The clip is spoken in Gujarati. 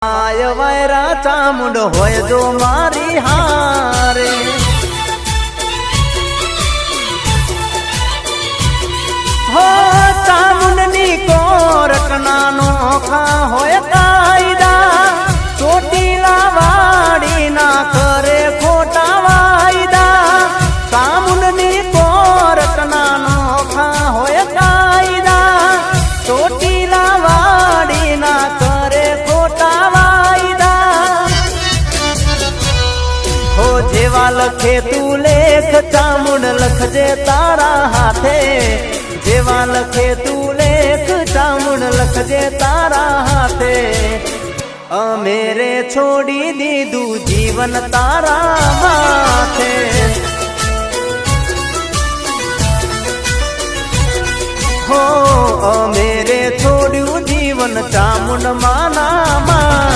आय वैरा चामुंड होय जो मारी हारे हो चामुंडनी कोरट नानो खा होय कायदा ચોટીલા વાડી ના કરે ખોટા વાયદા ચામુંડની કોરટ નાનો ખા હોય કાયદા ચોટીલા વાડી ના કરે ખોટા વાયદા હો જેવા લખે તું લેખ ચામુંડ લખજે તારા હાથે જેવા લખે તું લેખ ચામુંડ લખજે તારા હાથે अमेरे छोड़ी दीदू जीवन तारा माथे हो अमेरे छोड़ू जीवन चामुंड माना मा।